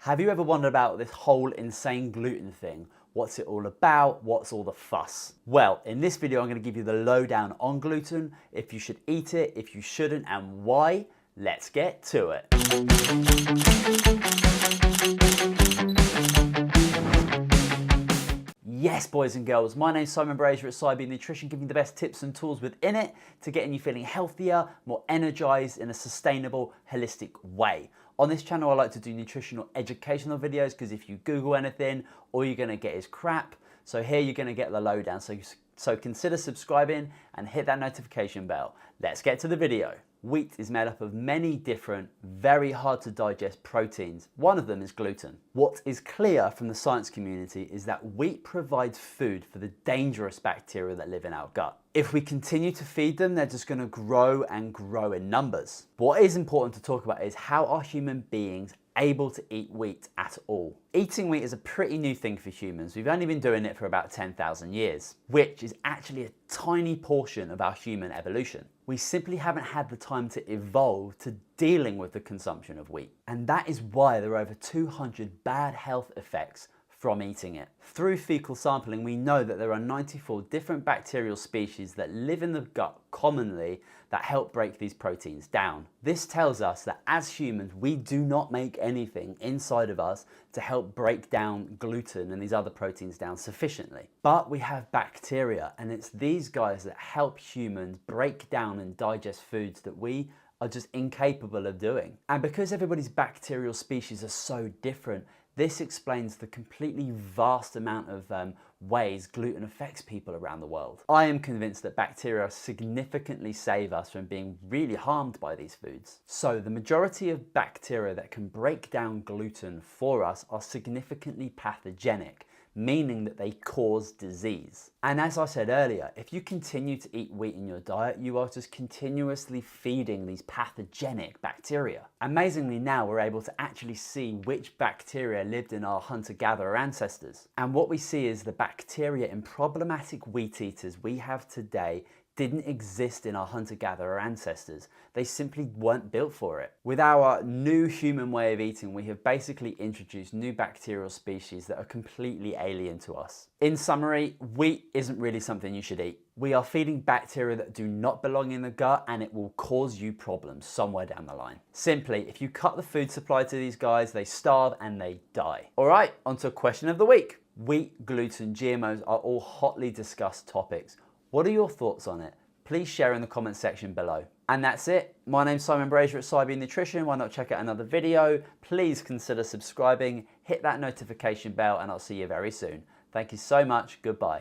Have you ever wondered about this whole insane gluten thing? What's it all about? What's all the fuss? Well, in this video, I'm going to give you the lowdown on gluten, if you should eat it, if you shouldn't, and why. Let's get to it. Yes, boys and girls, my name's Simon Brazier at Cyber Nutrition, giving you the best tips and tools within it to getting you feeling healthier, more energized in a sustainable, holistic way. On this channel, I like to do nutritional educational videos because if you Google anything, all you're going to get is crap. So here you're going to get the lowdown. So consider subscribing and hit that notification bell. Let's get to the video. Wheat is made up of many different, very hard to digest proteins. One of them is gluten. What is clear from the science community is that wheat provides food for the dangerous bacteria that live in our gut. If we continue to feed them, they're just going to grow and grow in numbers. What is important to talk about is how are human beings able to eat wheat at all? Eating wheat is a pretty new thing for humans. We've only been doing it for about 10,000 years, which is actually a tiny portion of our human evolution. We simply haven't had the time to evolve to dealing with the consumption of wheat. And that is why there are over 200 bad health effects from eating it. Through fecal sampling, we know that there are 94 different bacterial species that live in the gut commonly that help break these proteins down. This tells us that as humans, we do not make anything inside of us to help break down gluten and these other proteins down sufficiently. But we have bacteria, and it's these guys that help humans break down and digest foods that we are just incapable of doing. And because everybody's bacterial species are so different, this explains the completely vast amount of ways gluten affects people around the world. I am convinced that bacteria significantly save us from being really harmed by these foods. So the majority of bacteria that can break down gluten for us are significantly pathogenic, meaning that they cause disease. And as I said earlier, if you continue to eat wheat in your diet, you are just continuously feeding these pathogenic bacteria. Amazingly, now we're able to actually see which bacteria lived in our hunter-gatherer ancestors. And what we see is the bacteria in problematic wheat eaters we have today didn't exist in our hunter-gatherer ancestors. They simply weren't built for it. With our new human way of eating, we have basically introduced new bacterial species that are completely alien to us. In summary, wheat isn't really something you should eat. We are feeding bacteria that do not belong in the gut, and it will cause you problems somewhere down the line. Simply, if you cut the food supply to these guys, they starve and they die. All right, on to question of the week. Wheat, gluten, GMOs are all hotly discussed topics. What are your thoughts on it? Please share in the comment section below. And that's it. My name's Simon Brazier at Cyber Nutrition. Why not check out another video? Please consider subscribing, hit that notification bell, and I'll see you very soon. Thank you so much. Goodbye.